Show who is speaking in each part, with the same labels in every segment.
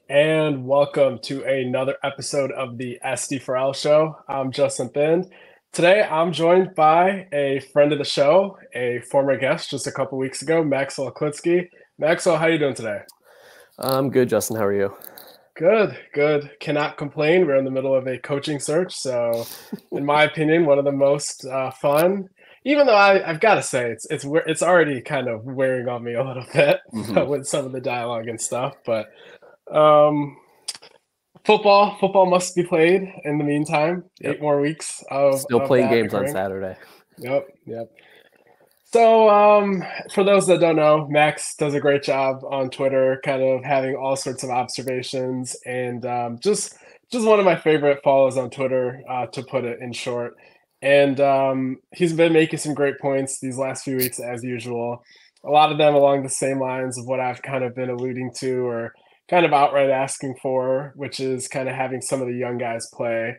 Speaker 1: and welcome to another episode of the SD4L Show. I'm Justin Thind. Today, I'm joined by a friend of the show, a former guest just a couple weeks ago, Maxwell Klitzke. Maxwell, how are you doing today?
Speaker 2: I'm good, Justin. How are you?
Speaker 1: Good, good. Cannot complain. We're in the middle of a coaching search, so in my opinion, one of the most fun. Even though I've got to say it's already kind of wearing on me a little bit
Speaker 2: hmm
Speaker 1: with some of the dialogue and stuff, but. Um, football must be played in the meantime.
Speaker 2: Yep.
Speaker 1: 8 more weeks of
Speaker 2: Still playing
Speaker 1: that
Speaker 2: games on
Speaker 1: occurring.
Speaker 2: Saturday.
Speaker 1: Yep. So, for those that don't know, Max does a great job on Twitter, kind of having all sorts of observations, and just one of my favorite follows on Twitter, to put it in short. And he's been making some great points these last few weeks, as usual. A lot of them along the same lines of what I've kind of been alluding to, or kind of outright asking for, which is kind of having some of the young guys play.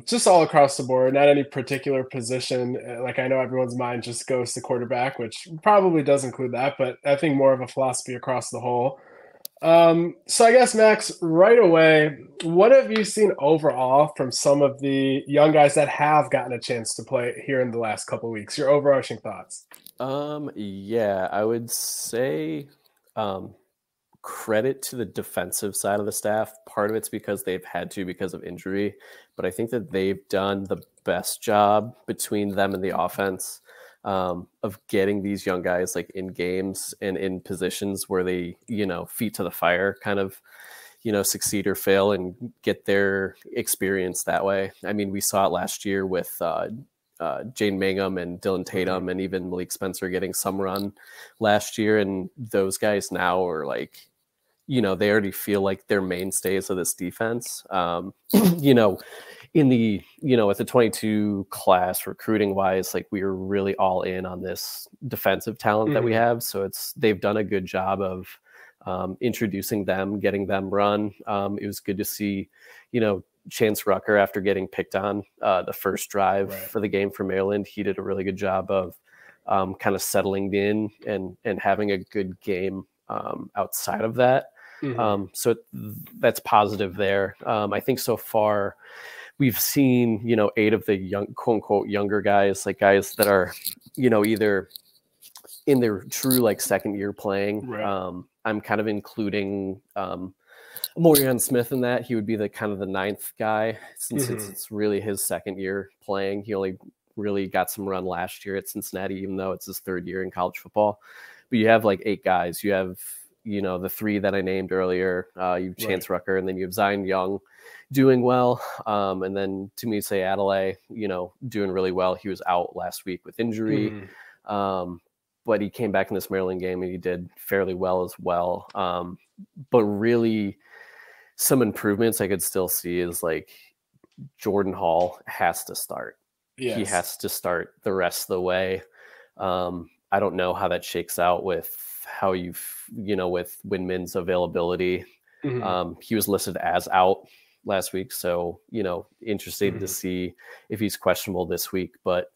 Speaker 1: Just all across the board, not any particular position. Like I know everyone's mind just goes to quarterback, which probably does include that, but I think more of a philosophy across the whole. So I guess Max, right away, what have you seen overall from some of the young guys that have gotten a chance to play here in the last couple of weeks? Your overarching thoughts?
Speaker 2: Yeah, I would say um, credit to the defensive side of the staff. Part of it's because they've had to because of injury, but I think that they've done the best job between them and the offense of getting these young guys like in games and in positions where they, feet to the fire kind of, succeed or fail and get their experience that way. I mean, we saw it last year with Jane Mangum and Dylan Tatum and even Malik Spencer getting some run last year. And those guys now are like, they already feel like they're mainstays of this defense. In the, at the 22 class recruiting wise, like we were really all in on this defensive talent that we have. So they've done a good job of introducing them, getting them run. It was good to see, Chance Rucker, after getting picked on the first drive for the game for Maryland, he did a really good job of kind of settling in and having a good game outside of that. So that's positive there. I think so far we've seen, 8 of the young, quote unquote, younger guys, like guys that are, either in their true like second year playing. I'm kind of including Morian Smith in that. He would be the kind of the 9th guy since it's really his second year playing. He only really got some run last year at Cincinnati, even though it's his 3rd year in college football. But you have like 8 guys. You have, the 3 that I named earlier. You have Chance Rucker, and then you have Zion Young doing well. And then Tumise Adelaide, doing really well. He was out last week with injury. But he came back in this Maryland game and he did fairly well as well. But really some improvements I could still see is like Jordan Hall has to start. Yes. He has to start the rest of the way. I don't know how that shakes out with how with Winman's availability. He was listed as out last week. So, interesting to see if he's questionable this week, but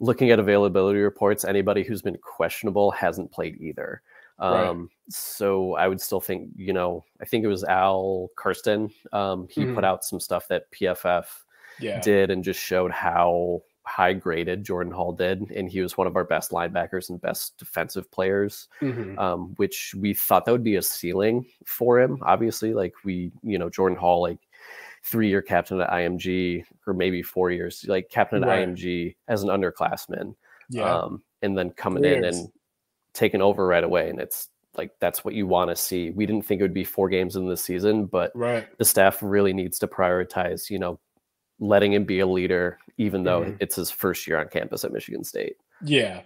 Speaker 2: looking at availability reports, anybody who's been questionable hasn't played either. So I would still think, I think it was Al Karsten. He put out some stuff that PFF did and just showed how high graded Jordan Hall did. And he was one of our best linebackers and best defensive players, which we thought that would be a ceiling for him. Obviously, like Jordan Hall, like 3-year captain at IMG, or maybe 4 years, like captain at IMG as an underclassman. And then coming in and taking over right away. And it's like, that's what you want to see. We didn't think it would be 4 games in the season, but the staff really needs to prioritize, letting him be a leader, even though it's his first year on campus at Michigan State.
Speaker 1: Yeah,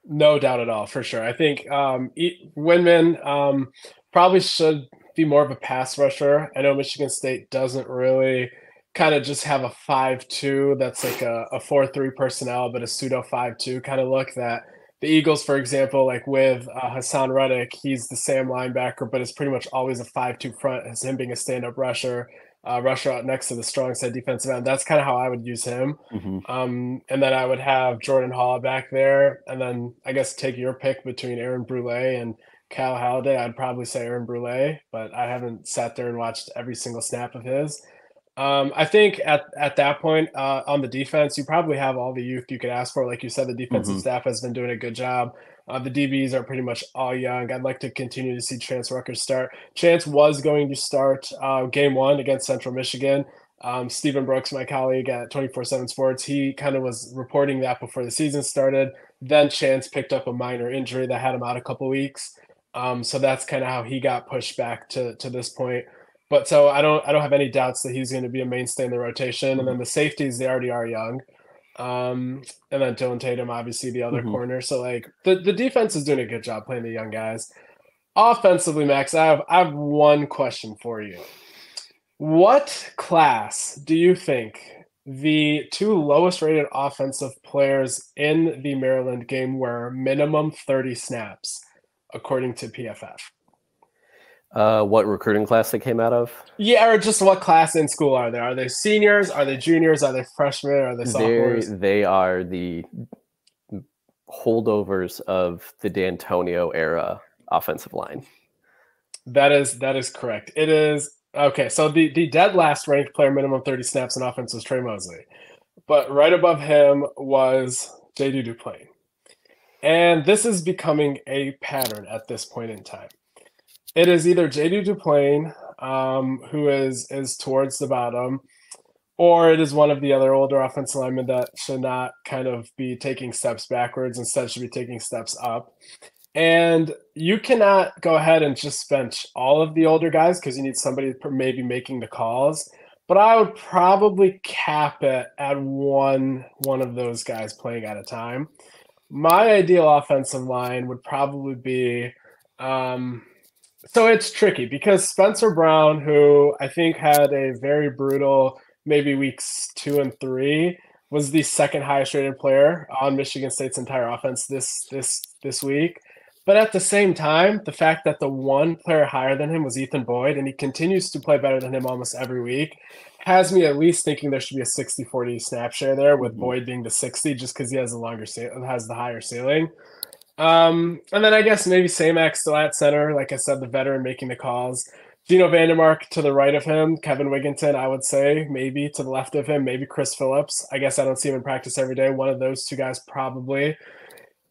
Speaker 1: no doubt at all, for sure. I think Winman probably should be more of a pass rusher. I know Michigan State doesn't really kind of just have a 5-2 that's like a 4-3 personnel, but a pseudo 5-2 kind of look that the Eagles, for example, like with Hassan Reddick, he's the same linebacker, but it's pretty much always a 5-2 front, as him being a stand-up rusher out next to the strong side defensive end. That's kind of how I would use him. And then I would have Jordan Hall back there, and then I guess take your pick between Aaron Brule and Cal Halliday, I'd probably say Aaron Brule, but I haven't sat there and watched every single snap of his. I think at that point on the defense, you probably have all the youth you could ask for. Like you said, the defensive
Speaker 2: Hmm.
Speaker 1: staff has been doing a good job. The DBs are pretty much all young. I'd like to continue to see Chance Rucker start. Chance was going to start game one against Central Michigan. Stephen Brooks, my colleague at 24/7 Sports, he kind of was reporting that before the season started. Then Chance picked up a minor injury that had him out a couple weeks. So that's kind of how he got pushed back to this point. But so I don't have any doubts that he's going to be a mainstay in the rotation. And
Speaker 2: Hmm.
Speaker 1: then the safeties, they already are young. And then Dylan Tatum, obviously the other
Speaker 2: Hmm.
Speaker 1: corner. So like the defense is doing a good job playing the young guys. Offensively, Max, I have one question for you. What class do you think the two lowest rated offensive players in the Maryland game were minimum 30 snaps, according to PFF?
Speaker 2: What recruiting class they came out of?
Speaker 1: Yeah, or just what class in school are they? Are they seniors? Are they juniors? Are they freshmen? Are they sophomores?
Speaker 2: They are the holdovers of the D'Antonio era offensive line.
Speaker 1: That is correct. It is okay. So the dead last ranked player minimum 30 snaps in offense was Trey Mosley, but right above him was JD Duplain. And this is becoming a pattern at this point in time. It is either JD Duplain, who is towards the bottom, or it is one of the other older offensive linemen that should not kind of be taking steps backwards, instead should be taking steps up. And you cannot go ahead and just bench all of the older guys because you need somebody maybe making the calls. But I would probably cap it at one of those guys playing at a time. My ideal offensive line would probably be so it's tricky because Spencer Brown, who I think had a very brutal maybe weeks 2 and 3, was the second highest rated player on Michigan State's entire offense this week. But at the same time, the fact that the one player higher than him was Ethan Boyd, and he continues to play better than him almost every week, has me at least thinking there should be a 60-40 snap share there, with
Speaker 2: Mm-hmm.
Speaker 1: Boyd being the 60 just because he has the higher ceiling. And then I guess maybe Samax still at center, like I said, the veteran making the calls. Gino Vandermark to the right of him, Kevin Wigginton, I would say, maybe to the left of him, maybe Chris Phillips. I guess I don't see him in practice every day. One of those two guys probably.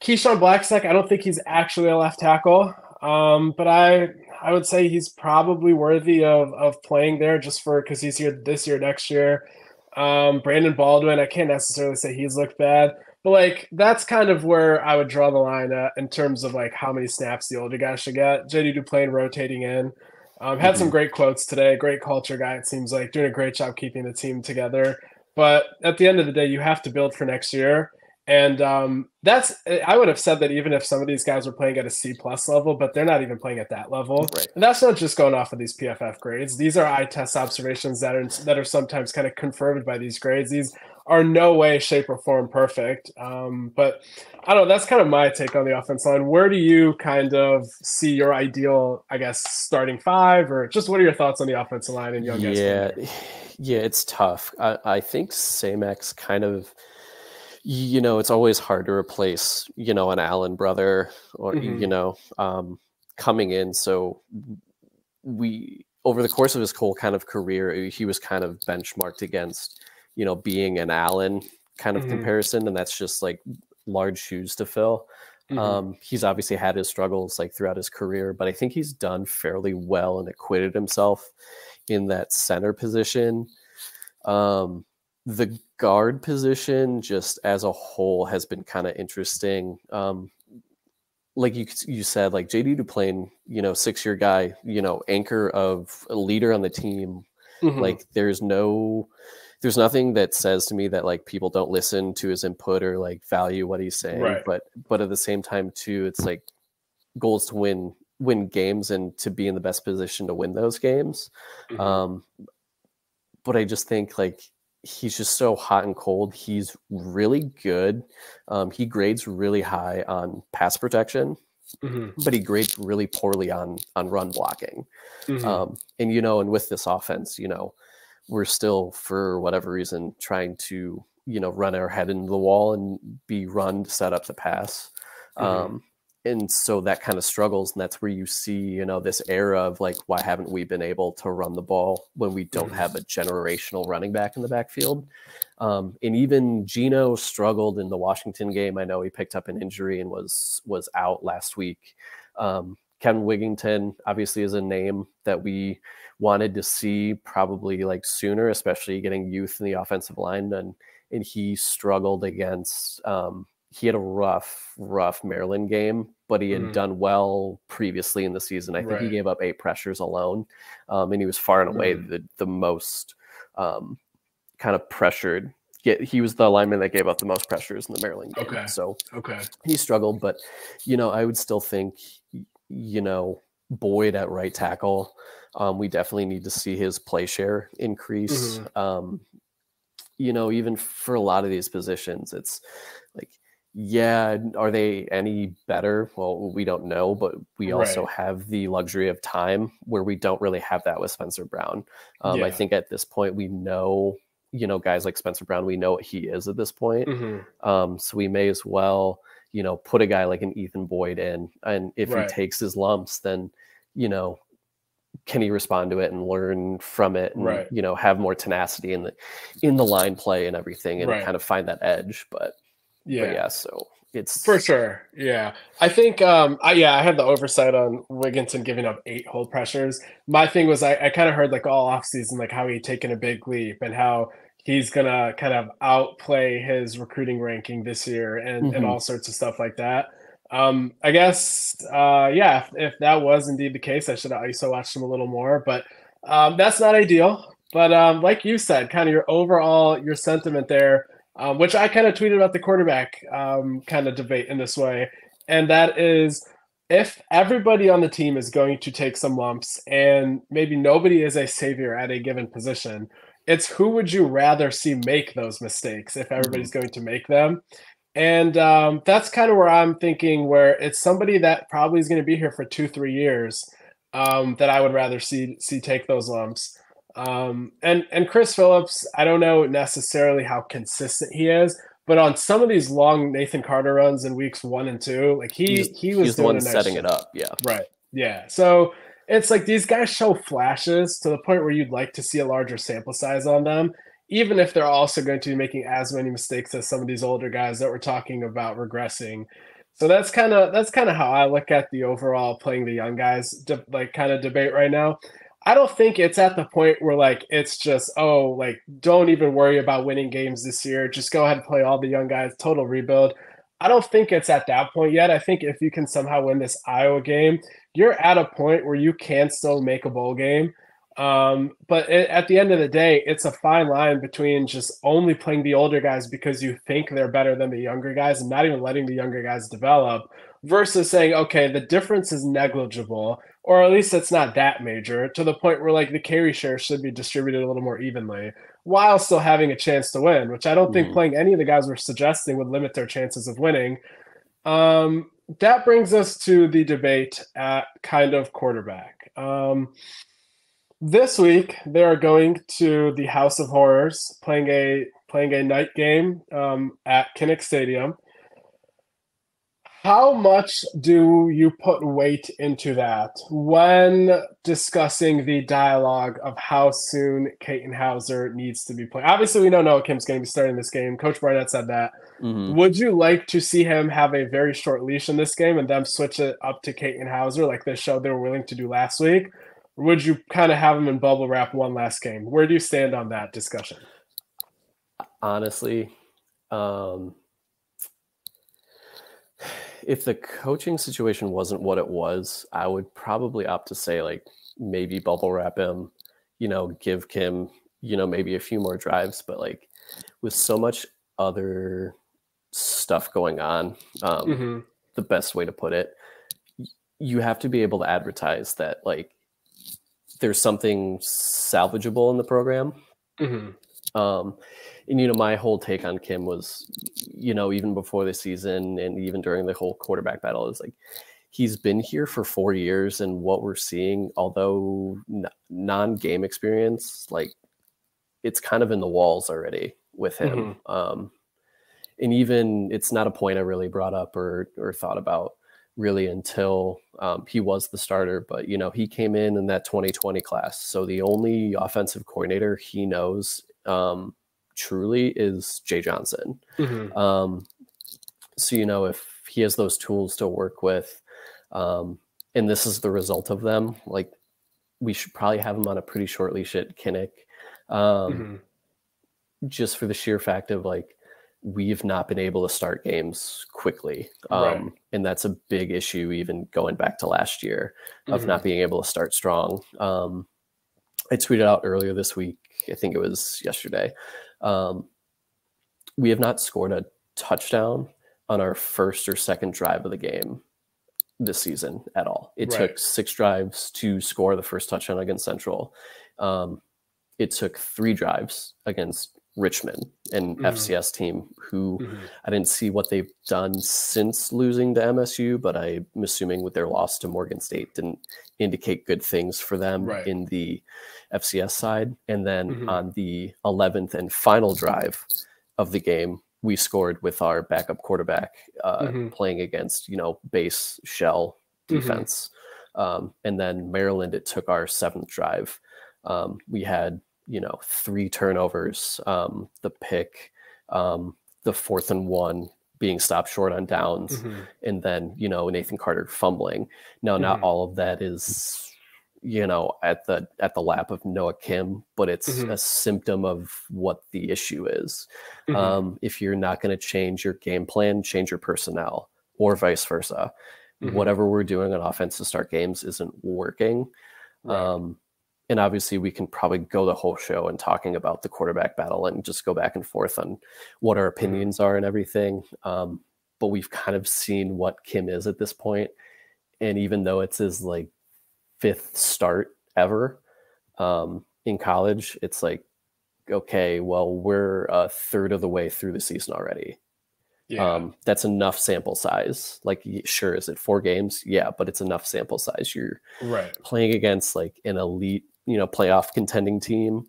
Speaker 1: Keyshawn Blackstock, I don't think he's actually a left tackle, but I would say he's probably worthy of playing there just for because he's here this year, next year. Brandon Baldwin, I can't necessarily say he's looked bad, but like that's kind of where I would draw the line in terms of like how many snaps the older guys should get. JD Duplain rotating in. Had some
Speaker 2: Mm-hmm.
Speaker 1: great quotes today. Great culture guy, it seems like, doing a great job keeping the team together. But at the end of the day, you have to build for next year. And that's I would have said that even if some of these guys were playing at a C plus level, but they're not even playing at that level.
Speaker 2: Right.
Speaker 1: And that's not just going off of these PFF grades. These are eye test observations that are sometimes kind of confirmed by these grades. These are no way, shape, or form perfect. But I don't know. That's kind of my take on the offense line. Where do you kind of see your ideal, I guess, starting five, or just what are your thoughts on the offensive line and young guys?
Speaker 2: Yeah, it's tough. I think Samex kind of, it's always hard to replace, an Allen brother or, coming in. So over the course of his whole kind of career, he was kind of benchmarked against, being an Allen kind of comparison. And that's just like large shoes to fill. He's obviously had his struggles like throughout his career, but I think he's done fairly well and acquitted himself in that center position. The guard position, just as a whole, has been kind of interesting. Like you said, like JD Duplain, 6-year guy, anchor of a leader on the team. Like there's nothing that says to me that like people don't listen to his input or like value what he's saying.
Speaker 1: Right.
Speaker 2: But at the same time too, it's like goals to win games and to be in the best position to win those games. But I just think like he's just so hot and cold. He's really good. He grades really high on pass protection, but he grades really poorly on run blocking. And and with this offense, we're still, for whatever reason, trying to run our head into the wall and be run to set up the pass. and so that kind of struggles, and that's where you see, you know, this era of like, why haven't we been able to run the ball when we don't have a generational running back in the backfield? And even Geno struggled in the Washington game. I know he picked up an injury and was out last week. Kevin Wigington obviously is a name that we wanted to see probably like sooner, especially getting youth in the offensive line, and he struggled against. He had a rough Maryland game, but he had done well previously in the season. I think he gave up 8 pressures alone, and he was far and away the most kind of pressured. He was the lineman that gave up the most pressures in the Maryland game.
Speaker 1: Okay.
Speaker 2: So he struggled, but, you know, I would still think, you know, Boyd at right tackle, we definitely need to see his play share increase. You know, even for a lot of these positions, it's like, yeah, are they any better? Well, we don't know, but we also have the luxury of time where we don't really have that with Spencer Brown. I think at this point we know, you know, guys like Spencer Brown, we know what he is at this point. So we may as well, you know, put a guy like an Ethan Boyd in, and if he takes his lumps, then, you know, can he respond to it and learn from it, and you know, have more tenacity in the line play and everything, and kind of find that edge. But yeah, so it's
Speaker 1: for sure. Yeah, I think I had the oversight on Wigginton giving up 8 hold pressures. My thing was I kind of heard like all offseason like how he'd taken a big leap and how he's gonna kind of outplay his recruiting ranking this year and all sorts of stuff like that. I guess if that was indeed the case, I should have also watched him a little more, but that's not ideal. But like you said, kind of your sentiment there, which I kind of tweeted about the quarterback kind of debate in this way, and that is, if everybody on the team is going to take some lumps and maybe nobody is a savior at a given position, it's who would you rather see make those mistakes if everybody's going to make them? And that's kind of where I'm thinking, where it's somebody that probably is going to be here for 2-3 years that I would rather see take those lumps. And Chris Phillips, I don't know necessarily how consistent he is, but on some of these long Nathan Carter runs in weeks 1 and 2, like he was
Speaker 2: the one setting it up. Yeah.
Speaker 1: Right. Yeah. So it's like these guys show flashes to the point where you'd like to see a larger sample size on them, even if they're also going to be making as many mistakes as some of these older guys that we're talking about regressing. So that's kind of how I look at the overall playing the young guys kind of debate right now. I don't think it's at the point where like it's just, oh, like don't even worry about winning games this year. Just go ahead and play all the young guys, total rebuild. I don't think it's at that point yet. I think if you can somehow win this Iowa game, you're at a point where you can still make a bowl game. But at the end of the day, it's a fine line between just only playing the older guys because you think they're better than the younger guys and not even letting the younger guys develop, versus saying, okay, the difference is negligible, or at least it's not that major, to the point where like the carry share should be distributed a little more evenly while still having a chance to win, which I don't think playing any of the guys we're suggesting would limit their chances of winning. That brings us to the debate at kind of quarterback. This week they are going to the House of Horrors, playing a night game at Kinnick Stadium. How much do you put weight into that when discussing the dialogue of how soon Katin Houser needs to be playing? Obviously, we don't know Kim's going to be starting this game. Coach Barnett said that. Would you like to see him have a very short leash in this game and then switch it up to Katin Houser like they showed they were willing to do last week? Or would you kind of have him in bubble wrap one last game? Where do you stand on that discussion?
Speaker 2: Honestly, if the coaching situation wasn't what it was, I would probably opt to say like maybe bubble wrap him, you know, give Kim, you know, maybe a few more drives, but like with so much other stuff going on, the best way to put it, you have to be able to advertise that like there's something salvageable in the program. And, you know, my whole take on Kim was, you know, even before the season and even during the whole quarterback battle, is like, he's been here for 4 years, and what we're seeing, although non-game experience, like it's kind of in the walls already with him. And even it's not a point I really brought up or thought about, really until he was the starter. But, you know, he came in that 2020 class. So the only offensive coordinator he knows truly is Jay Johnson. So, you know, if he has those tools to work with, and this is the result of them, like, we should probably have him on a pretty short leash at Kinnick, just for the sheer fact of, like, we've not been able to start games quickly. And that's a big issue, even going back to last year, of not being able to start strong. I tweeted out earlier this week, I think it was yesterday, we have not scored a touchdown on our first or second drive of the game this season at all. It took 6 drives to score the first touchdown against Central. It took 3 drives against Richmond, an FCS team who I didn't see what they've done since losing to MSU, but I'm assuming with their loss to Morgan State didn't indicate good things for them in the FCS side. And then on the 11th and final drive of the game, we scored with our backup quarterback playing against, you know, base shell defense. And then Maryland, it took our 7th drive. We had, you know, 3 turnovers, the pick, the 4th and 1 being stopped short on downs, and then, you know, Nathan Carter fumbling. Now, not all of that is, you know, at the lap of Noah Kim, but it's a symptom of what the issue is. If you're not going to change your game plan, change your personnel, or vice versa. Whatever we're doing on offense to start games isn't working. And obviously we can probably go the whole show and talking about the quarterback battle and just go back and forth on what our opinions are and everything. But we've kind of seen what Kim is at this point. And even though it's his, like, 5th start ever in college, it's like, okay, well, we're a third of the way through the season already. That's enough sample size. Like, sure, is it 4 games? Yeah, but it's enough sample size. You're playing against, like, an elite, you know, playoff contending team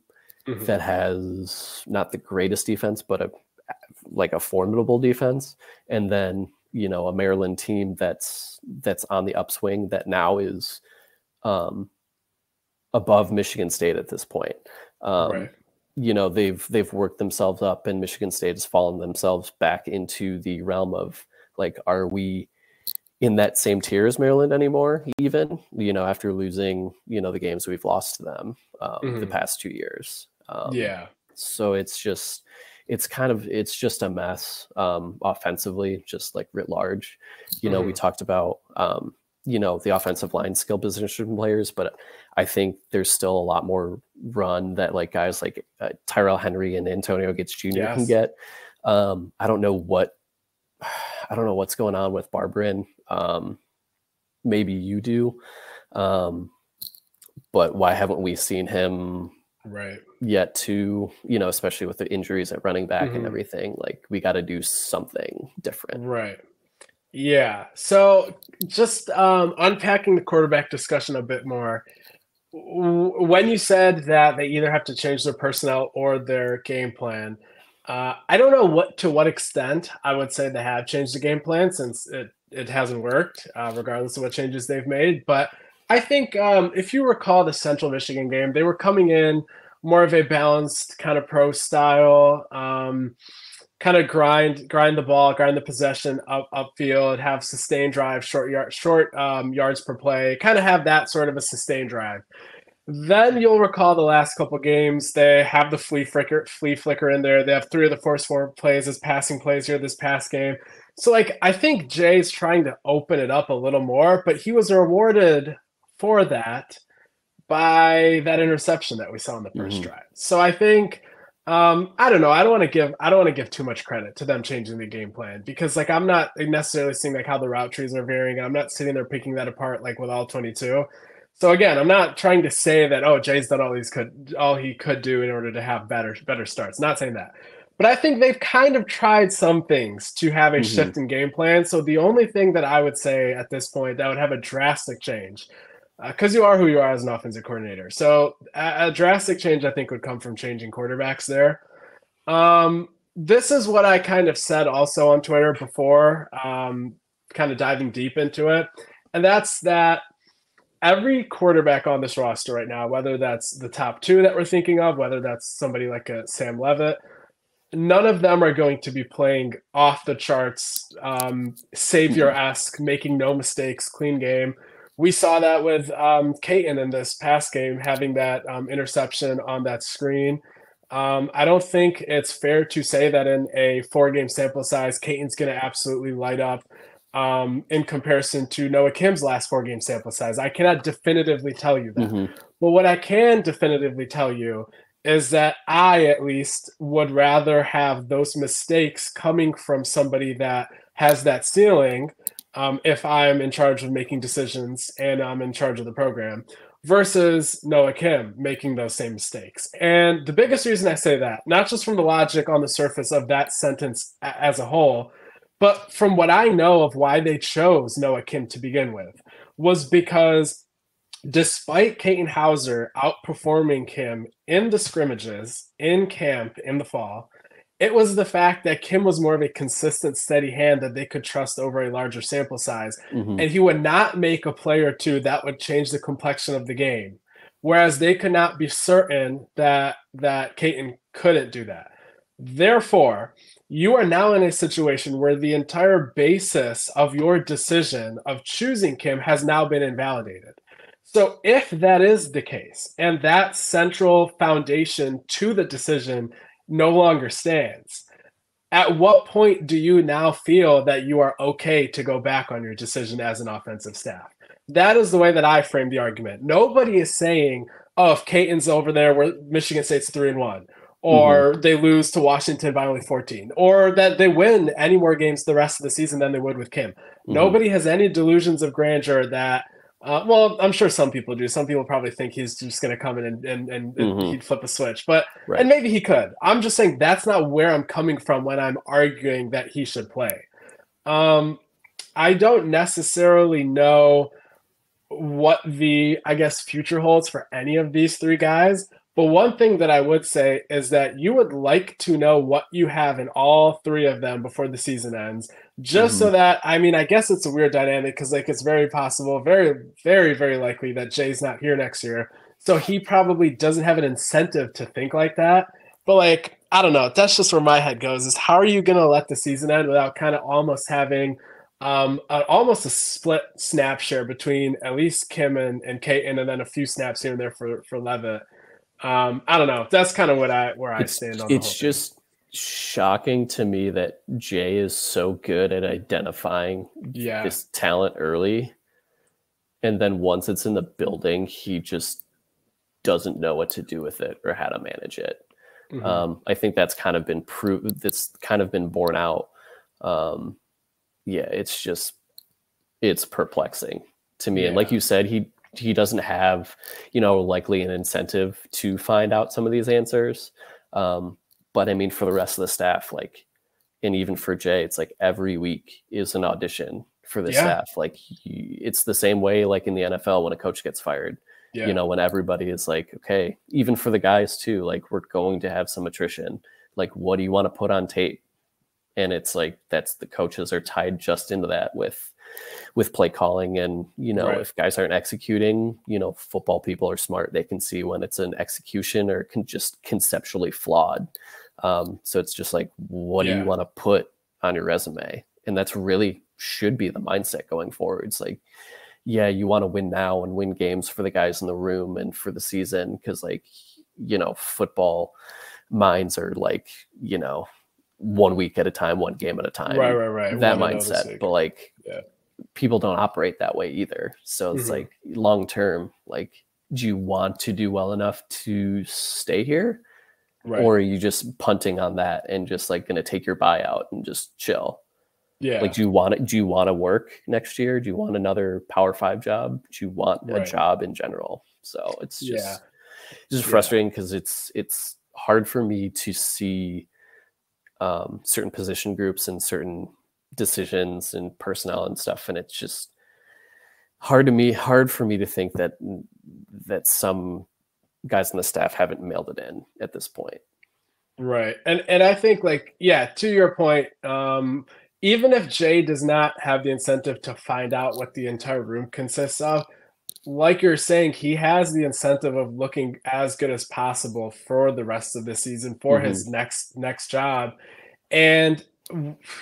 Speaker 2: that has not the greatest defense, but a formidable defense. And then, you know, a Maryland team that's on the upswing that now is above Michigan State at this point. You know, they've worked themselves up, and Michigan State has fallen themselves back into the realm of, like, are we in that same tier as Maryland anymore, even, you know, after losing, you know, the games we've lost to them the past 2 years. So it's just a mess offensively, just, like, writ large. You know, we talked about, you know, the offensive line skill position players, but I think there's still a lot more run that, like, guys like Tyrell Henry and Antonio Gates Jr. can get. I don't know what's going on with Barberin. Maybe you do. But why haven't we seen him yet too, you know, especially with the injuries at running back and everything? Like, we got to do something different.
Speaker 1: Yeah. So just unpacking the quarterback discussion a bit more. When you said that they either have to change their personnel or their game plan, I don't know to what extent I would say they have changed the game plan, since it hasn't worked, regardless of what changes they've made. But I think if you recall the Central Michigan game, they were coming in more of a balanced kind of pro style, kind of grind the ball, grind the possession upfield, have sustained drive, short yards per play, kind of have that sort of a sustained drive. Then you'll recall the last couple games, they have the flea flicker in there. They have 3 of the first 4 plays as passing plays here this past game. So, like, I think Jay's trying to open it up a little more, but he was rewarded for that by that interception that we saw in the first drive. So I think I don't know. I don't want to give too much credit to them changing the game plan, because, like, I'm not necessarily seeing, like, how the route trees are varying. I'm not sitting there picking that apart, like, with all 22. So again, I'm not trying to say that, oh, Jay's done all he could do in order to have better starts. Not saying that. But I think they've kind of tried some things to have a shift in game plan. So the only thing that I would say at this point that would have a drastic change, because you are who you are as an offensive coordinator. So a drastic change, I think, would come from changing quarterbacks there. This is what I kind of said also on Twitter before. kind of diving deep into it. And that's that every quarterback on this roster right now, whether that's the top two that we're thinking of, whether that's somebody like a Sam Levitt, none of them are going to be playing off the charts, savior-esque, making no mistakes, clean game. We saw that with Katin in this past game, having that interception on that screen. I don't think it's fair to say that in a 4-game sample size, Katin's going to absolutely light up in comparison to Noah Kim's last 4-game sample size. I cannot definitively tell you that.
Speaker 2: Mm-hmm.
Speaker 1: But what I can definitively tell you is that I, at least, would rather have those mistakes coming from somebody that has that ceiling if I'm in charge of making decisions and I'm in charge of the program versus Noah Kim making those same mistakes. And the biggest reason I say that, not just from the logic on the surface of that sentence as a whole, but from what I know of why they chose Noah Kim to begin with, was because despite Katin Houser outperforming Kim in the scrimmages, in camp, in the fall, it was the fact that Kim was more of a consistent, steady hand that they could trust over a larger sample size.
Speaker 2: Mm-hmm.
Speaker 1: And he would not make a play or two that would change the complexion of the game. Whereas they could not be certain that Katin couldn't do that. Therefore, you are now in a situation where the entire basis of your decision of choosing Kim has now been invalidated. So if that is the case, and that central foundation to the decision no longer stands, at what point do you now feel that you are okay to go back on your decision as an offensive staff? That is the way that I frame the argument. Nobody is saying, oh, if Katin's over there where Michigan State's 3-1, or they lose to Washington by only 14, or that they win any more games the rest of the season than they would with Kim. Nobody has any delusions of grandeur that well, I'm sure some people do. Some people probably think he's just going to come in and he'd flip a switch. But and maybe he could. I'm just saying that's not where I'm coming from when I'm arguing that he should play. I don't necessarily know what the, I guess, future holds for any of these three guys. But one thing that I would say is that you would like to know what you have in all three of them before the season ends, just so that, I mean, I guess it's a weird dynamic because, like, it's very possible, very, very, very likely that Jay's not here next year. So he probably doesn't have an incentive to think like that. But, like, I don't know. That's just where my head goes, is how are you going to let the season end without kind of almost having almost a split snap share between at least Kim and Katin, and then a few snaps here and there for Levitt. I don't know. That's kind of where I stand on the whole
Speaker 2: It's just shocking to me that Jay is so good at identifying this talent early. And then once it's in the building, he just doesn't know what to do with it or how to manage it. I think that's kind of been that's kind of been borne out. It's perplexing to me. And like you said, he doesn't have, likely an incentive to find out some of these answers. But I mean, for the rest of the staff, like, and even for Jay, it's like every week is an audition for the staff. Like it's the same way, like in the NFL, when a coach gets fired, when everybody is like, okay, even for the guys too, like we're going to have some attrition. Like, what do you want to put on tape? And it's like, that's the coaches are tied just into that with play calling. And, if guys aren't executing, football people are smart. They can see when it's an execution or just conceptually flawed. So it's just like, what do you want to put on your resume? And that's really should be the mindset going forward. It's like, you want to win now and win games for the guys in the room and for the season. Cause football minds are like, 1 week at a time, 1 game at a time.
Speaker 1: Right.
Speaker 2: That mindset. But like, people don't operate that way either. So it's like long term, like, do you want to do well enough to stay here? Or are you just punting on that and just like going to take your buyout and just chill? Like, do you want to work next year? Do you want another Power 5 job? Do you want a job in general? So it's just frustrating because it's hard for me to see certain position groups and certain decisions and personnel and stuff, and it's just hard for me to think that some guys on the staff haven't mailed it in at this point.
Speaker 1: Right. And I think, like, to your point, even if Jay does not have the incentive to find out what the entire room consists of, like you're saying, he has the incentive of looking as good as possible for the rest of the season for
Speaker 2: Hmm.
Speaker 1: his next job. And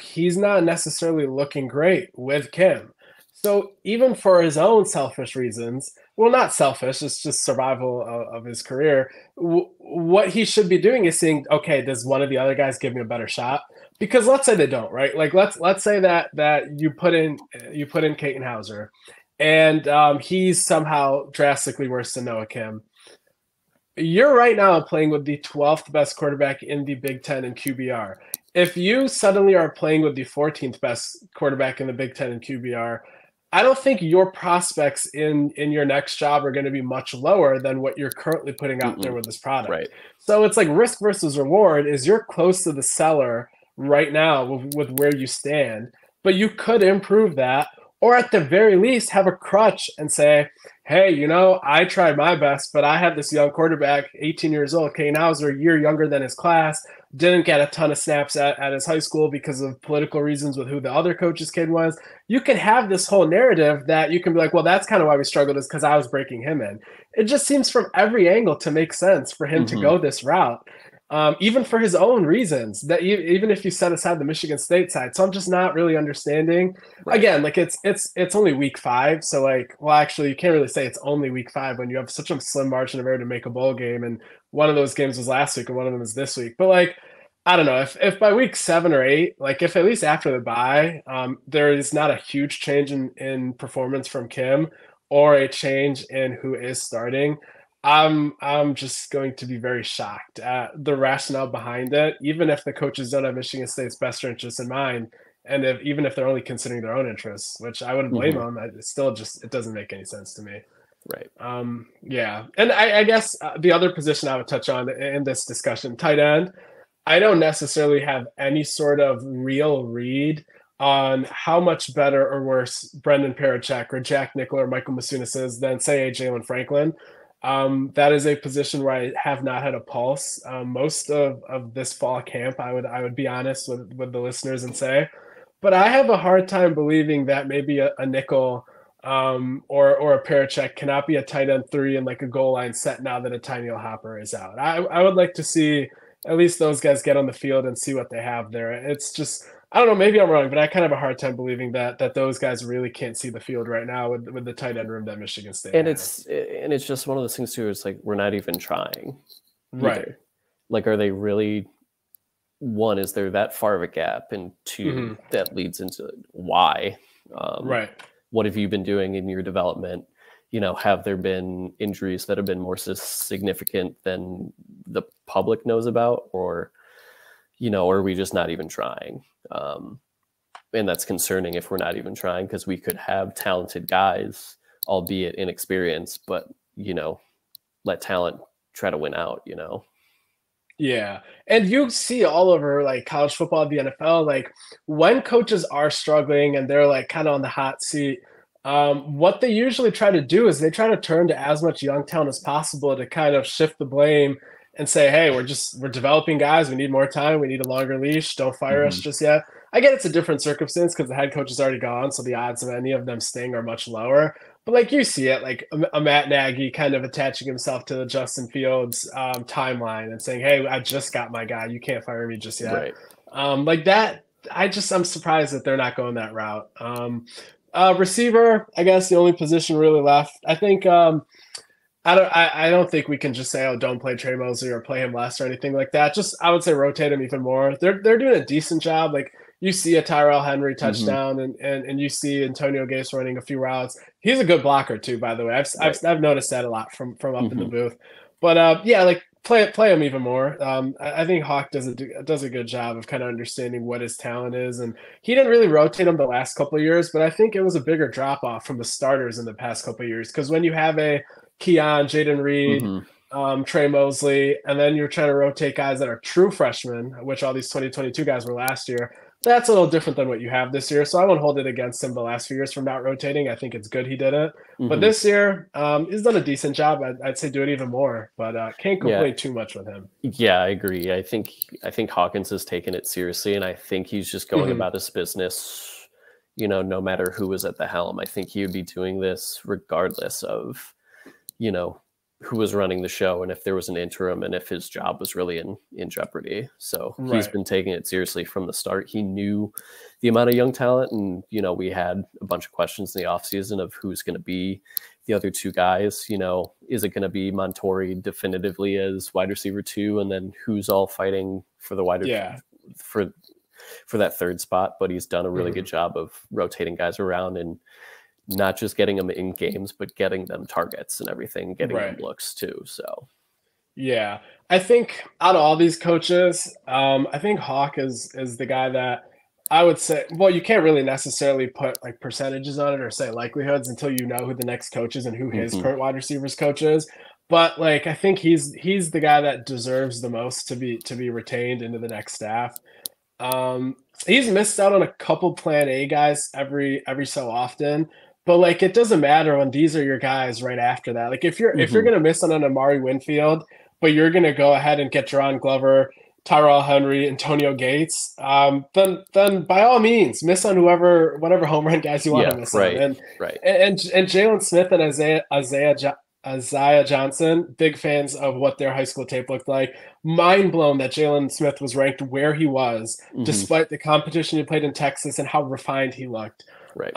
Speaker 1: he's not necessarily looking great with Kim. So even for his own selfish reasons, well, not selfish, it's just survival of his career. What he should be doing is saying, okay, does one of the other guys give me a better shot? Because let's say they don't, right? Like let's say that you put in Katin Houser, and he's somehow drastically worse than Noah Kim. You're right now playing with the 12th best quarterback in the Big Ten in QBR. If you suddenly are playing with the 14th best quarterback in the Big Ten in QBR, I don't think your prospects in your next job are going to be much lower than what you're currently putting out there
Speaker 2: Mm-mm.
Speaker 1: with this product.
Speaker 2: Right.
Speaker 1: So it's like risk versus reward is you're close to the seller right now with where you stand, but you could improve that, or at the very least have a crutch and say, hey, I tried my best, but I had this young quarterback, 18 years old, Katin Houser, a year younger than his class, didn't get a ton of snaps at his high school because of political reasons with who the other coach's kid was. You can have this whole narrative that you can be like, well, that's kind of why we struggled, is because I was breaking him in. It just seems from every angle to make sense for him to
Speaker 2: Hmm.
Speaker 1: go this route. Even for his own reasons, that even if you set aside the Michigan State side. So I'm just not really understanding.
Speaker 2: Right.
Speaker 1: Again, like it's only week 5, so like, well, actually, you can't really say it's only week 5 when you have such a slim margin of error to make a bowl game, and one of those games was last week and one of them is this week. But like, I don't know if by week 7 or 8, like if at least after the bye, there is not a huge change in performance from Kim or a change in who is starting. I'm just going to be very shocked at the rationale behind it, even if the coaches don't have Michigan State's best interests in mind, and even if they're only considering their own interests, which I wouldn't blame
Speaker 2: Hmm.
Speaker 1: them. It still just it doesn't make any sense to me.
Speaker 2: Right.
Speaker 1: Yeah, and I guess the other position I would touch on in this discussion, tight end. I don't necessarily have any sort of real read on how much better or worse Brendan Parachek or Jack Nickel or Michael Masunas is than, say, a Jalen Franklin. That is a position where I have not had a pulse. Most of this fall camp, I would be honest with the listeners and say, but I have a hard time believing that maybe a nickel or a Parachek cannot be a tight end 3 in like a goal line set now that a Tyneal Hopper is out. I would like to see at least those guys get on the field and see what they have there. It's just, I don't know, maybe I'm wrong, but I kind of have a hard time believing that those guys really can't see the field right now with the tight end room that Michigan State
Speaker 2: And
Speaker 1: has.
Speaker 2: it's just one of those things too. It's like we're not even trying
Speaker 1: Right.
Speaker 2: either. Like, are they really? One, is there that far of a gap, and two, that leads into why?
Speaker 1: Right.
Speaker 2: What have you been doing in your development? Have there been injuries that have been more significant than the public knows about, or are we just not even trying? And that's concerning if we're not even trying, because we could have talented guys, albeit inexperienced, but let talent try to win out.
Speaker 1: Yeah. And you see all over like college football, the NFL, like when coaches are struggling and they're like kind of on the hot seat, what they usually try to do is they try to turn to as much young talent as possible to kind of shift the blame and say, hey, we're developing guys. We need more time. We need a longer leash. Don't fire us just yet. I get it's a different circumstance because the head coach is already gone. So the odds of any of them staying are much lower. But like you see it, like a Matt Nagy kind of attaching himself to the Justin Fields timeline and saying, hey, I just got my guy. You can't fire me just yet.
Speaker 2: Right.
Speaker 1: Like that, I'm surprised that they're not going that route. Receiver, I guess the only position really left. I think I don't think we can just say, oh, don't play Trey Mosley or play him less or anything like that. Just I would say rotate him even more. They're doing a decent job. Like you see a Tyrell Henry touchdown and you see Antonio Gates running a few routes. He's a good blocker too, by the way. I've noticed that a lot from up in the booth. But yeah, like play him even more. I think Hawk does a good job of kind of understanding what his talent is, and he didn't really rotate him the last couple of years, but I think it was a bigger drop off from the starters in the past couple of years because when you have a Keon, Jaden Reed, Trey Mosley, and then you're trying to rotate guys that are true freshmen, which all these 2022 guys were last year. That's a little different than what you have this year, so I won't hold it against him the last few years from not rotating. I think it's good he did it. But
Speaker 2: Hmm.
Speaker 1: this year, he's done a decent job. I'd say do it even more, but can't
Speaker 2: Yeah,
Speaker 1: complain too much with him.
Speaker 2: yeah, I agree. I think Hawkins has taken it seriously, and I think he's just going
Speaker 1: Hmm.
Speaker 2: about his business. No matter who was at the helm, I think he would be doing this regardless of you know who was running the show and if there was an interim and if his job was really in jeopardy. So he's
Speaker 1: Right.
Speaker 2: been taking it seriously from the start. He knew the amount of young talent, and we had a bunch of questions in the offseason of who's going to be the other two guys. Is it going to be Montori definitively as wide receiver 2, and then who's all fighting for the wider
Speaker 1: Yeah.
Speaker 2: for for that third spot? But he's done a really good
Speaker 1: Hmm.
Speaker 2: job of rotating guys around and not just getting them in games, but getting them targets and everything, getting them
Speaker 1: Right.
Speaker 2: looks too. So,
Speaker 1: Yeah, I think out of all these coaches, I think Hawk is the guy that I would say. Well, you can't really necessarily put like percentages on it or say likelihoods until you know who the next coach is and who his
Speaker 2: mhm.
Speaker 1: current wide receivers coach is. But like, I think he's the guy that deserves the most to be retained into the next staff. Um, he's missed out on a couple Plan A guys every so often, but like it doesn't matter when these are your guys right after that. Like if you're
Speaker 2: Mhm.
Speaker 1: gonna miss on an Amari Winfield, but you're gonna go ahead and get Jaron Glover, Tyrell Henry, Antonio Gates, then by all means miss on whatever home run guys you want to
Speaker 2: Yeah,
Speaker 1: miss on,
Speaker 2: right,
Speaker 1: and
Speaker 2: right.
Speaker 1: and and Jalen Smith and Isaiah Johnson, big fans of what their high school tape looked like. Mind blown that Jalen Smith was ranked where he was,
Speaker 2: Hmm.
Speaker 1: despite the competition he played in Texas and how refined he looked.
Speaker 2: Right.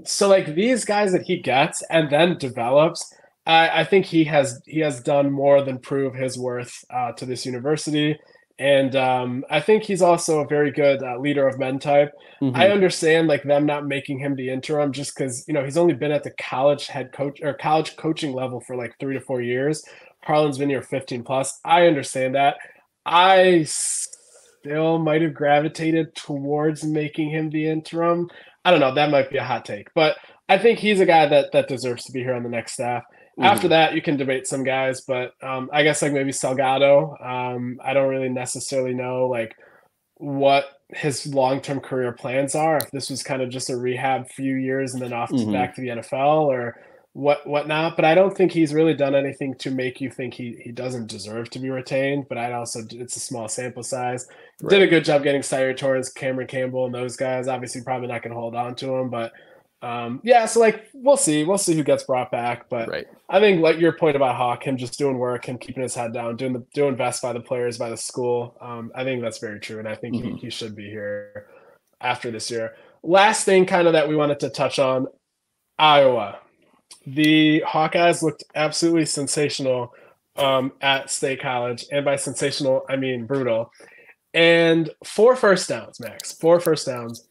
Speaker 1: So like these guys that he gets and then develops, I think he has done more than prove his worth to this university. And I think he's also a very good leader of men type. I
Speaker 2: Hmm.
Speaker 1: understand like them not making him the interim just because he's only been at the college head coach or college coaching level for like 3 to 4 years. Harlan's been here 15 plus. I understand that. I still might have gravitated towards making him the interim. I don't know. That might be a hot take, but I think he's a guy that deserves to be here on the next staff. After
Speaker 2: Hmm.
Speaker 1: that, you can debate some guys, but I guess like maybe Salgado. I don't really necessarily know like what his long-term career plans are. If this was kind of just a rehab few years and then off to
Speaker 2: Hmm.
Speaker 1: back to the NFL or whatnot. But I don't think he's really done anything to make you think he doesn't deserve to be retained. But I'd also it's a small sample size. Did
Speaker 2: Right.
Speaker 1: a good job getting Sire Torres, Cameron Campbell, and those guys. Obviously, probably not going to hold on to him, but yeah. So like we'll see who gets brought back, but.
Speaker 2: Right.
Speaker 1: I think like your point about Hawk, him just doing work, him keeping his head down, doing best by the players, by the school. I think that's very true, and I think he
Speaker 2: Hmm.
Speaker 1: he should be here after this year. Last thing, kind of that we wanted to touch on, Iowa. The Hawkeyes looked absolutely sensational at State College, and by sensational I mean brutal. And 4 first downs, Max. 4 first downs.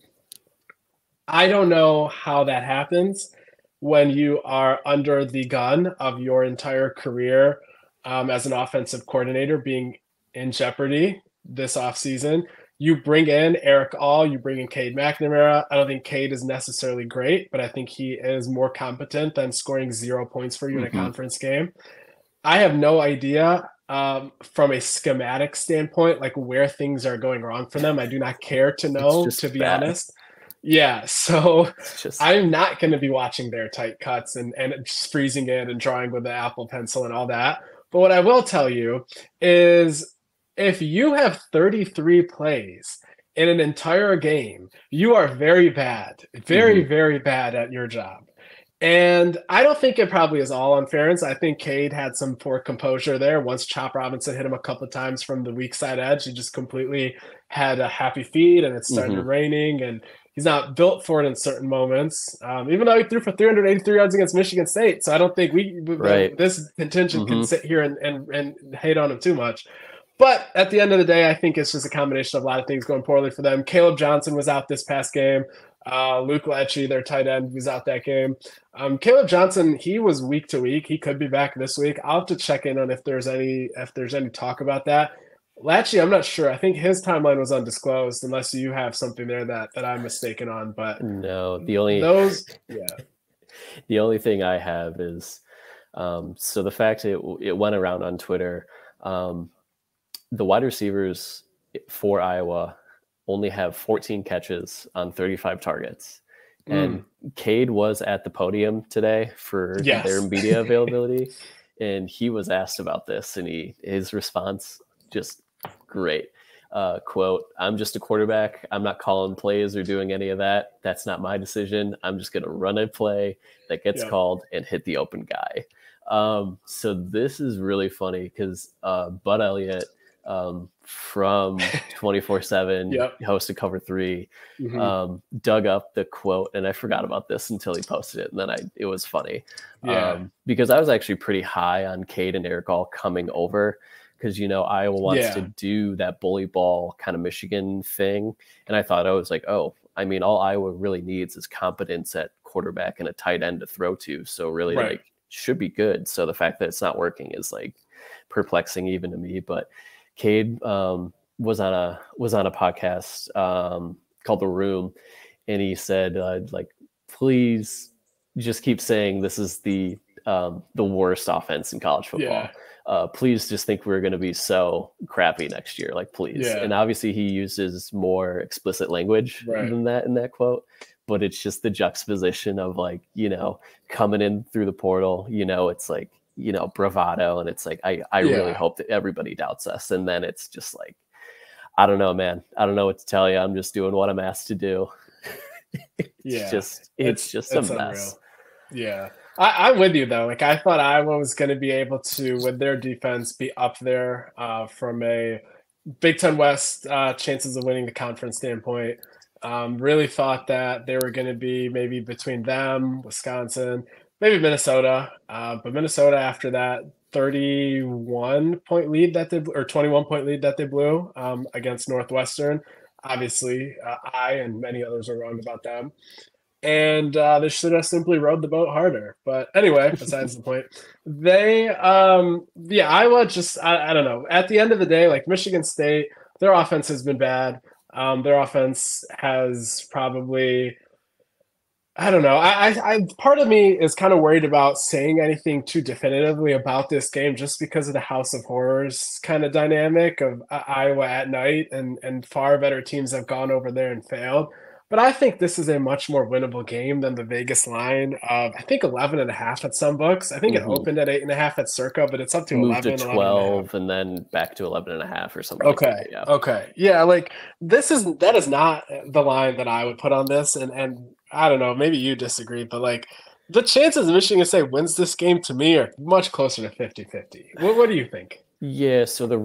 Speaker 1: I don't know how that happens when you are under the gun of your entire career as an offensive coordinator being in jeopardy this offseason. You bring in Eric All, you bring in Cade McNamara. I don't think Cade is necessarily great, but I think he is more competent than scoring 0 points for you in a
Speaker 2: Hmm.
Speaker 1: conference game. I have no idea from a schematic standpoint, like where things are going wrong for them. I do not care to
Speaker 2: It's
Speaker 1: know, to
Speaker 2: just
Speaker 1: be
Speaker 2: bad.
Speaker 1: honest. Yeah, so
Speaker 2: It's just
Speaker 1: I'm not going to be watching their tight cuts and just freezing it and drawing with the Apple Pencil and all that. But what I will tell you is if you have 33 plays in an entire game, you are
Speaker 2: hmm.
Speaker 1: very bad at your job. And I don't think it probably is all unfairness. I think Cade had some poor composure there. Once Chop Robinson hit him a couple of times from the weak side edge, he just completely had a happy feet and it started
Speaker 2: Hmm.
Speaker 1: raining. And he's not built for it in certain moments, even though he threw for 383 yards against Michigan State. So I don't think
Speaker 2: Right.
Speaker 1: this contingent can
Speaker 2: Hmm.
Speaker 1: sit here and hate on him too much. But at the end of the day, I think it's just a combination of a lot of things going poorly for them. Caleb Johnson was out this past game. Luke Lecce, their tight end, was out that game. Caleb Johnson, he was week to week. He could be back this week. I'll have to check in on if there's any talk about that. Lecce, I'm not sure. I think his timeline was undisclosed, unless you have something there that I'm mistaken on. But
Speaker 2: No, the only
Speaker 1: those, yeah,
Speaker 2: the only thing I have is so the fact it went around on Twitter. The wide receivers for Iowa only have 14 catches on 35 targets. And Cade was at the podium today for their media availability, and he was asked about this, and his response, just great. Quote, "I'm just a quarterback. I'm not calling plays or doing any of that. That's not my decision. I'm just going to run a play that gets called and hit the open guy." So this is really funny because Bud Elliott from 24/7 hosted Cover 3 dug up the quote, and I forgot about this until he posted it, and then it was funny because I was actually pretty high on Cade and Eric all coming over, because Iowa wants to do that bully ball kind of Michigan thing, and I thought, all Iowa really needs is competence at quarterback and a tight end to throw to, so really like should be good. So the fact that it's not working is like perplexing even to me. But Cade was on a podcast called The Room, and he said please just keep saying this is the worst offense in college football. Please just think we're going to be so crappy next year, like please. And obviously he uses more explicit language than that in that quote, but it's just the juxtaposition of coming in through the portal, it's like, bravado, and it's like I really hope that everybody doubts us, and then it's just like, I don't know, man, I don't know what to tell you, I'm just doing what I'm asked to do. It's just a mess.
Speaker 1: I'm with you though. Like I thought Iowa was going to be able to, with their defense, be up there from a Big Ten West chances of winning the conference standpoint. Really thought that they were going to be maybe between them, Wisconsin, maybe Minnesota. But Minnesota, after that 31-point lead that or 21-point lead that they blew against Northwestern, obviously I and many others are wrong about them. And they should have simply rowed the boat harder. But anyway, besides the point, Iowa just, I don't know. At the end of the day, like Michigan State, their offense has been bad. Their offense has probably, I don't know. I part of me is kind of worried about saying anything too definitively about this game just because of the House of Horrors kind of dynamic of Iowa at night, and far better teams have gone over there and failed. But I think this is a much more winnable game than the Vegas line of, I think, 11.5 at some books. I think it opened at 8.5 at Circa, but it's up to
Speaker 2: moved
Speaker 1: 11,
Speaker 2: to 12, and then back to 11.5 or something.
Speaker 1: Okay.
Speaker 2: Like that,
Speaker 1: Okay. Yeah. Like that is not the line that I would put on this. And I don't know, maybe you disagree, but like the chances of Michigan State wins this game to me are much closer to 50-50. What do you think?
Speaker 2: Yeah. So the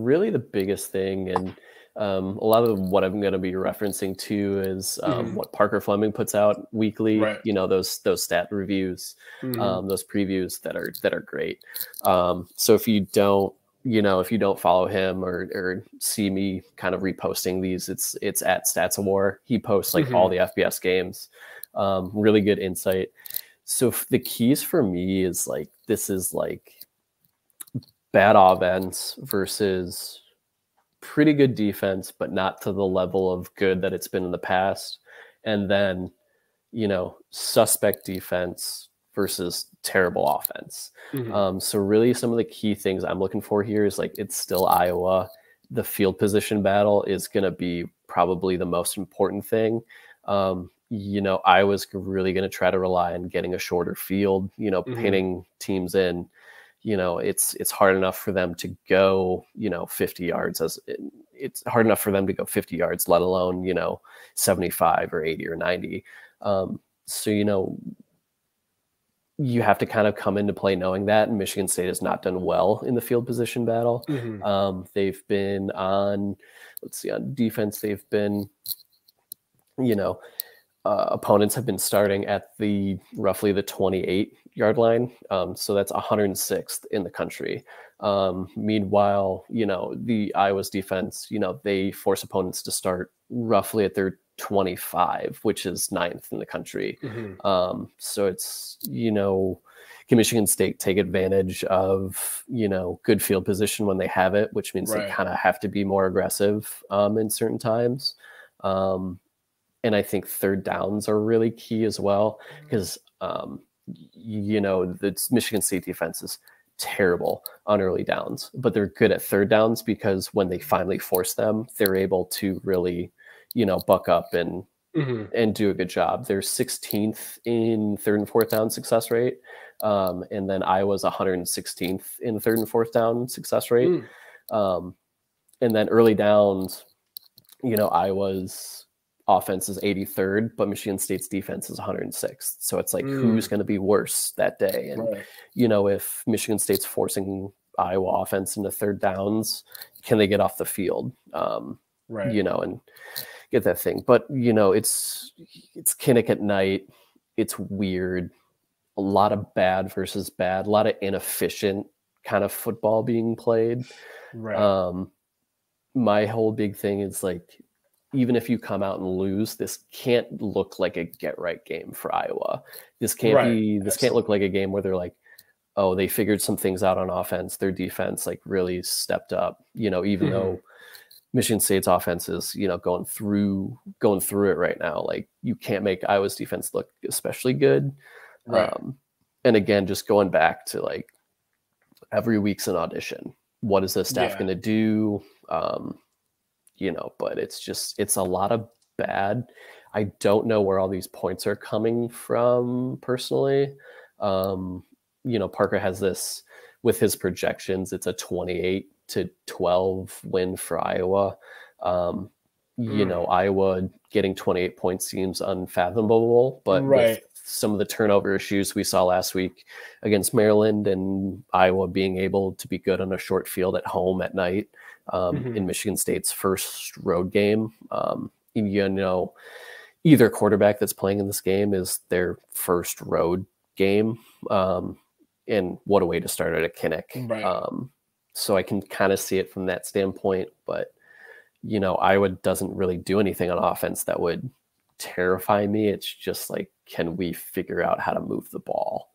Speaker 2: biggest thing, and a lot of what I'm going to be referencing to is what Parker Fleming puts out weekly.
Speaker 1: Right.
Speaker 2: Those stat reviews, those previews that are great. So if you don't follow him or see me kind of reposting these, it's at Stats of War. He posts like all the FBS games. Really good insight. So the keys for me is like, this is like bad offense versus pretty good defense, but not to the level of good that it's been in the past. And then, suspect defense versus terrible offense. So really some of the key things I'm looking for here is like, it's still Iowa. The field position battle is going to be probably the most important thing. Iowa's really going to try to rely on getting a shorter field, pinning teams in. It's hard enough for them to go, 50 yards it's hard enough for them to go 50 yards, let alone, 75 or 80 or 90. So, you have to kind of come into play knowing that, and Michigan State has not done well in the field position battle. They've been on defense. They've been, opponents have been starting at roughly the 28-yard line. So that's 106th in the country. Meanwhile, the Iowa's defense, they force opponents to start roughly at their 25, which is 9th in the country. So it's, can Michigan State take advantage of, good field position when they have it, which means they kind of have to be more aggressive in certain times. And I think third downs are really key as well, because, the Michigan State defense is terrible on early downs, but they're good at third downs because when they finally force them, they're able to really, buck up and
Speaker 1: Mm-hmm.
Speaker 2: do a good job. They're 16th in third and fourth down success rate. And then Iowa's 116th in third and fourth down success rate. And then early downs, Iowa's offense is 83rd, but Michigan State's defense is 106th. So it's like, who's going to be worse that day? And, if Michigan State's forcing Iowa offense into third downs, can they get off the field? And get that thing. But, it's Kinnick at night. It's weird. A lot of bad versus bad, a lot of inefficient kind of football being played.
Speaker 1: Right.
Speaker 2: My whole big thing is like, even if you come out and lose, this can't look like a get right game for Iowa. This can't be, this can't look like a game where they're like, oh, they figured some things out on offense. Their defense like really stepped up, even though Michigan State's offense is, going through it right now. Like, you can't make Iowa's defense look especially good.
Speaker 1: Right.
Speaker 2: And again, just going back to like every week's an audition. What is the staff going to do? But it's a lot of bad. I don't know where all these points are coming from personally. Parker has this with his projections. It's a 28-12 win for Iowa. Iowa getting 28 points seems unfathomable, but with some of the turnover issues we saw last week against Maryland and Iowa being able to be good on a short field at home at night in Michigan State's first road game, either quarterback that's playing in this game is their first road game. And what a way to start at Kinnick. So I can kind of see it from that standpoint, but Iowa doesn't really do anything on offense that would terrify me. It's just like, can we figure out how to move the ball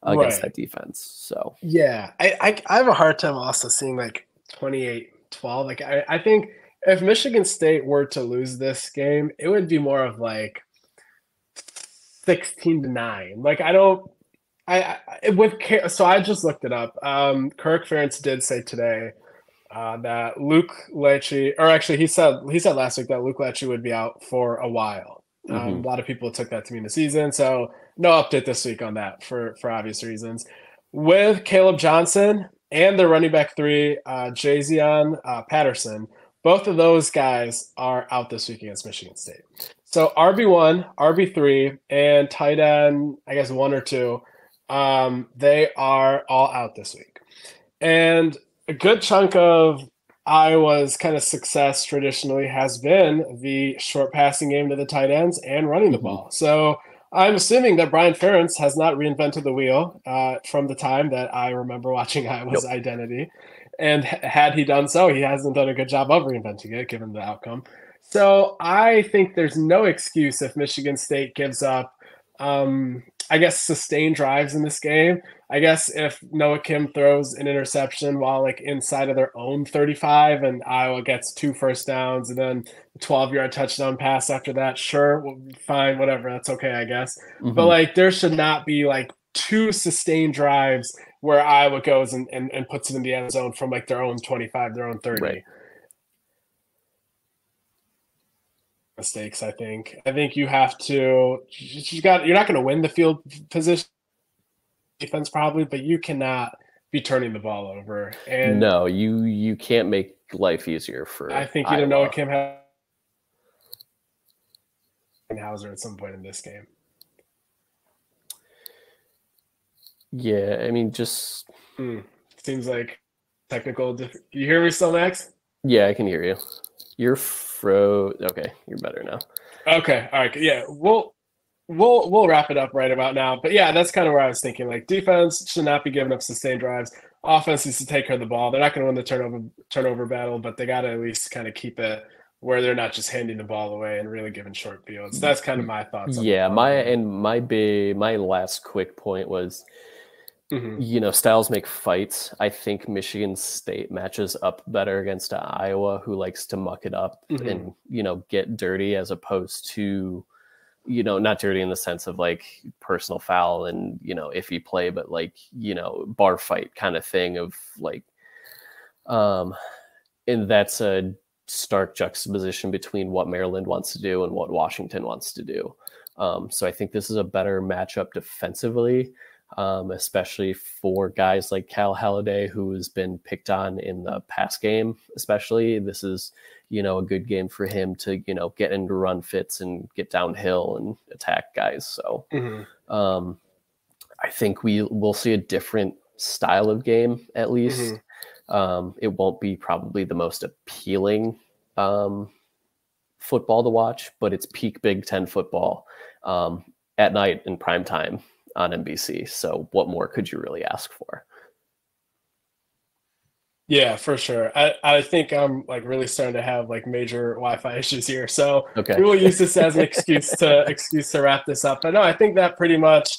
Speaker 2: against that defense? So
Speaker 1: I have a hard time also seeing like 28-12. Like I think if Michigan State were to lose this game, it would be more of like 16-9. Like so I just looked it up. Kirk Ferentz did say today that Luke Lecce, or actually he said last week that Luke Lecce would be out for a while. A lot of people took that to mean the season, so no update this week on that for obvious reasons. With Caleb Johnson and the running back 3, Jazion Patterson, both of those guys are out this week against Michigan State. So RB1, RB3, and tight end, I guess 1 or 2, they are all out this week. And a good chunk of Iowa's kind of success traditionally has been the short passing game to the tight ends and running the ball. So I'm assuming that Brian Ferentz has not reinvented the wheel from the time that I remember watching Iowa's identity. And had he done so, he hasn't done a good job of reinventing it, given the outcome. So I think there's no excuse if Michigan State gives up, I guess, sustained drives in this game. I guess if Noah Kim throws an interception while like inside of their own 35 and Iowa gets 2 first downs and then a 12-yard touchdown pass after that, sure, fine, whatever, that's okay, I guess. But like there should not be like 2 sustained drives where Iowa goes and puts it in the end zone from like their own 25, their own 30.
Speaker 2: Right.
Speaker 1: Mistakes, I think you have to, you're not going to win the field position defense probably, but you cannot be turning the ball over. And
Speaker 2: no, you can't make life easier for
Speaker 1: I think
Speaker 2: Iowa.
Speaker 1: either Noah Kim had Houser at some point in this game.
Speaker 2: Yeah, I mean, just
Speaker 1: seems like technical. You hear me still, Max?
Speaker 2: Yeah, I can hear you. You're okay, you're better now.
Speaker 1: Okay, all right, yeah, we'll wrap it up right about now. But yeah, that's kind of where I was thinking. Like, defense should not be giving up sustained drives. Offense needs to take care of the ball. They're not going to win the turnover battle, but they got to at least kind of keep it where they're not just handing the ball away and really giving short fields. That's kind of my thoughts.
Speaker 2: Yeah, my last quick point was, styles make fights. I think Michigan State matches up better against Iowa, who likes to muck it up and, get dirty, as opposed to, not dirty in the sense of like personal foul and, iffy play, but like, bar fight kind of thing of like, and that's a stark juxtaposition between what Maryland wants to do and what Washington wants to do. So I think this is a better matchup defensively, especially for guys like Cal Haladay, who has been picked on in the pass game. Especially, this is a good game for him to get into run fits and get downhill and attack guys. So I think we'll see a different style of game at least. It won't be probably the most appealing football to watch, but it's peak Big Ten football at night in prime time on NBC. So what more could you really ask for?
Speaker 1: Yeah, for sure. I think I'm like really starting to have like major Wi-Fi issues here. So we will use this as an excuse to wrap this up. But no, I think that pretty much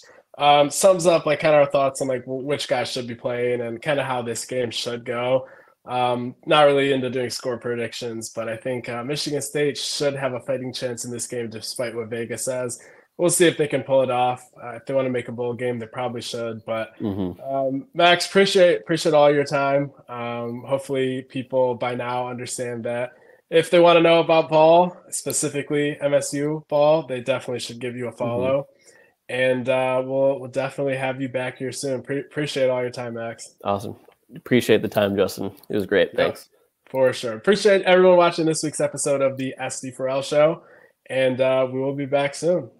Speaker 1: sums up like kind of our thoughts on like which guys should be playing and kind of how this game should go. Not really into doing score predictions, but I think Michigan State should have a fighting chance in this game despite what Vegas says. We'll see if they can pull it off. If they want to make a bowl game, they probably should. But Max, appreciate all your time. Hopefully people by now understand that if they want to know about ball, specifically MSU ball, they definitely should give you a follow. And we'll definitely have you back here soon. Appreciate all your time, Max.
Speaker 2: Awesome. Appreciate the time, Justin. It was great. Thanks.
Speaker 1: For sure. Appreciate everyone watching this week's episode of the SD4L Show. And we will be back soon.